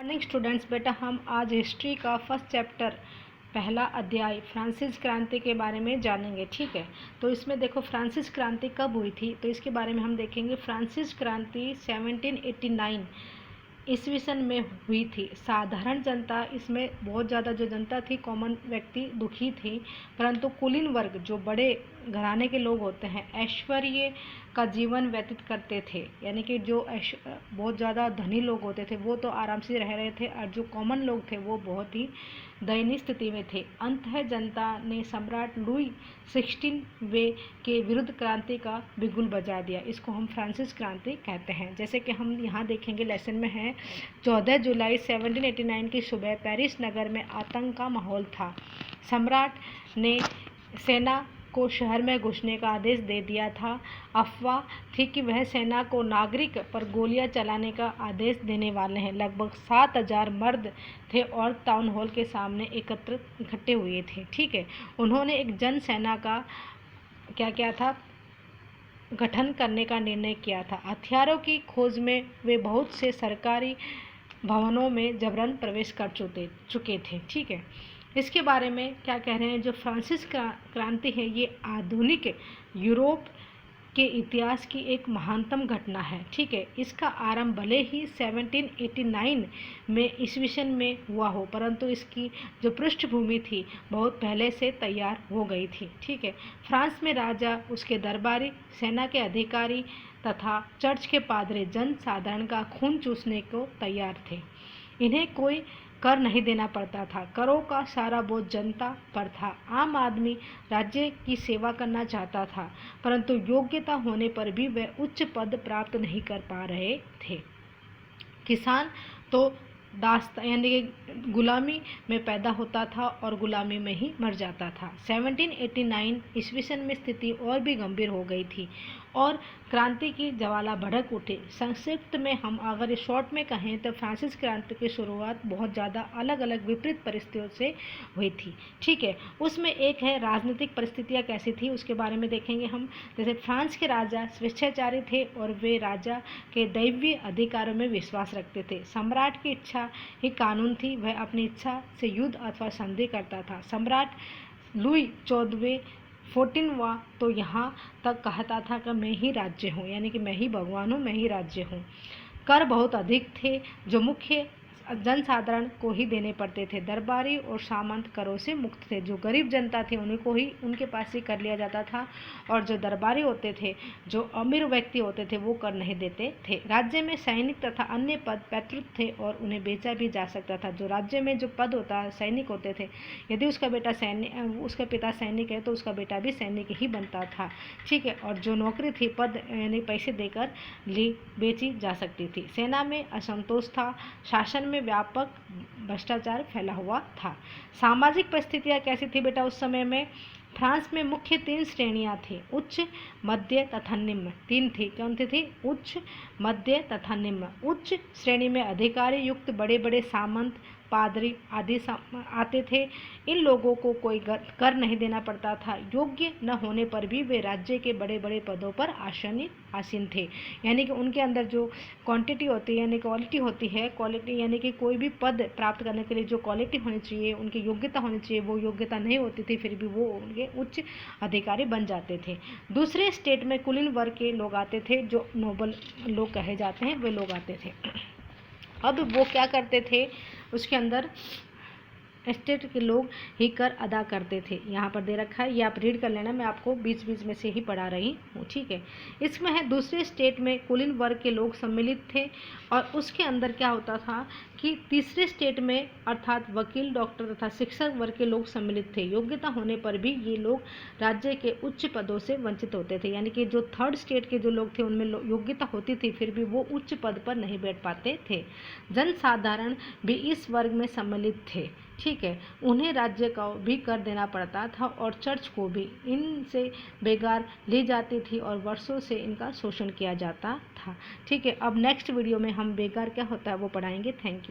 Morning students, बेटा हम आज हिस्ट्री का फर्स्ट चैप्टर पहला अध्याय फ्रांसीसी क्रांति के बारे में जानेंगे। ठीक है, तो इसमें देखो फ्रांसीसी क्रांति कब हुई थी, तो इसके बारे में हम देखेंगे। फ्रांसीसी क्रांति 1789 ईस्वी सन में हुई थी। साधारण जनता, इसमें बहुत ज़्यादा जो जनता थी, कॉमन व्यक्ति दुखी थी, परंतु कुलीन वर्ग जो बड़े घराने के लोग होते हैं ऐश्वर्य का जीवन व्यतीत करते थे, यानी कि जो बहुत ज़्यादा धनी लोग होते थे वो तो आराम से रह रहे थे, और जो कॉमन लोग थे वो बहुत ही दयनीय स्थिति में थे। अंततः जनता ने सम्राट लुई 16वें के विरुद्ध क्रांति का बिगुल बजा दिया। इसको हम फ्रांसीसी क्रांति कहते हैं। जैसे कि हम यहाँ देखेंगे लेसन में है, 14 जुलाई 1789 की सुबह पेरिस नगर में आतंक का माहौल था। सम्राट ने सेना को शहर में घुसने का आदेश दे दिया था। अफवाह थी कि वह सेना को नागरिक पर गोलियां चलाने का आदेश देने वाले हैं। लगभग 7000 मर्द थे और टाउन हॉल के सामने इकट्ठे हुए थे। ठीक है, उन्होंने एक जन सेना का क्या किया था, गठन करने का निर्णय किया था। हथियारों की खोज में वे बहुत से सरकारी भवनों में जबरन प्रवेश कर चुके थे। ठीक है, इसके बारे में क्या कह रहे हैं, जो फ्रांसीसी क्रांति है ये आधुनिक यूरोप के इतिहास की एक महानतम घटना है। ठीक है, इसका आरंभ भले ही 1789 में ईस्वी सन में हुआ हो, परंतु इसकी जो पृष्ठभूमि थी बहुत पहले से तैयार हो गई थी। ठीक है, फ्रांस में राजा, उसके दरबारी, सेना के अधिकारी तथा चर्च के पादरी जन साधारण का खून चूसने को तैयार थे। इन्हें कोई कर नहीं देना पड़ता था। करों का सारा बोझ जनता पर था। आम आदमी राज्य की सेवा करना चाहता था, परंतु योग्यता होने पर भी वह उच्च पद प्राप्त नहीं कर पा रहे थे। किसान तो दास्ता यानी कि गुलामी में पैदा होता था और गुलामी में ही मर जाता था। 1789 ईस्वी सन में स्थिति और भी गंभीर हो गई थी और क्रांति की ज्वाला भड़क उठी। संक्षिप्त में हम अगर शॉर्ट में कहें तो फ्रांसीसी क्रांति की शुरुआत बहुत ज़्यादा अलग अलग विपरीत परिस्थितियों से हुई थी। ठीक है, उसमें एक है राजनीतिक परिस्थितियाँ कैसी थी, उसके बारे में देखेंगे हम। जैसे फ्रांस के राजा स्वेच्छाचारी थे और वे राजा के दैवीय अधिकारों में विश्वास रखते थे। सम्राट की इच्छा ही कानून थी, वह अपनी इच्छा से युद्ध अथवा संधि करता था। सम्राट लुई 14वां तो यहाँ तक कहता था कि मैं ही राज्य हूँ, यानी कि मैं ही भगवान हूँ, मैं ही राज्य हूँ। कर बहुत अधिक थे जो मुख्य जनसाधारण को ही देने पड़ते थे। दरबारी और सामंत करों से मुक्त थे। जो गरीब जनता थी उनको ही उनके पास ही कर लिया जाता था, और जो दरबारी होते थे, जो अमीर व्यक्ति होते थे, वो कर नहीं देते थे। राज्य में सैनिक तथा अन्य पद पैतृक थे और उन्हें बेचा भी जा सकता था। जो राज्य में जो पद होता है, सैनिक होते थे, यदि उसका पिता सैनिक है तो उसका बेटा भी सैनिक ही बनता था। ठीक है, और जो नौकरी थी पद यानी पैसे देकर बेची जा सकती थी। सेना में असंतोष था। शासन में व्यापक भ्रष्टाचार फैला हुआ था। सामाजिक परिस्थितियाँ कैसी थी बेटा उस समय में? फ्रांस में मुख्य 3 श्रेणियाँ थी, उच्च, मध्य तथा निम्न। 3 थी, कौन थी? उच्च, मध्य तथा निम्न। उच्च श्रेणी में अधिकारी युक्त बड़े बड़े सामंत, पादरी आदि आते थे। इन लोगों को कोई कर नहीं देना पड़ता था। योग्य न होने पर भी वे राज्य के बड़े बड़े पदों पर आसीन थे, यानी कि उनके अंदर जो क्वांटिटी होती है यानी क्वालिटी होती है, क्वालिटी यानी कि कोई भी पद प्राप्त करने के लिए जो क्वालिटी होनी चाहिए, उनकी योग्यता होनी चाहिए, वो योग्यता नहीं होती थी, फिर भी वो उनके उच्च अधिकारी बन जाते थे। दूसरे स्टेट में कुलीन वर्ग के लोग आते थे, जो नोबल लोग कहे जाते हैं, वे लोग आते थे। अब वो क्या करते थे, उसके अंदर स्टेट के लोग ही कर अदा करते थे। यहाँ पर दे रखा है, ये आप रीड कर लेना, मैं आपको बीच बीच में से ही पढ़ा रही हूँ। ठीक है, इसमें है दूसरे स्टेट में कुलीन वर्ग के लोग सम्मिलित थे, और उसके अंदर क्या होता था कि तीसरे स्टेट में अर्थात वकील, डॉक्टर तथा शिक्षक वर्ग के लोग सम्मिलित थे। योग्यता होने पर भी ये लोग राज्य के उच्च पदों से वंचित होते थे, यानी कि जो थर्ड स्टेट के जो लोग थे उनमें योग्यता होती थी, फिर भी वो उच्च पद पर नहीं बैठ पाते थे। जनसाधारण भी इस वर्ग में सम्मिलित थे। ठीक है, उन्हें राज्य का भी कर देना पड़ता था और चर्च को भी। इनसे बेगार ली जाती थी और वर्षों से इनका शोषण किया जाता था। ठीक है, अब नेक्स्ट वीडियो में हम बेगार क्या होता है वो पढ़ाएंगे। Thank you.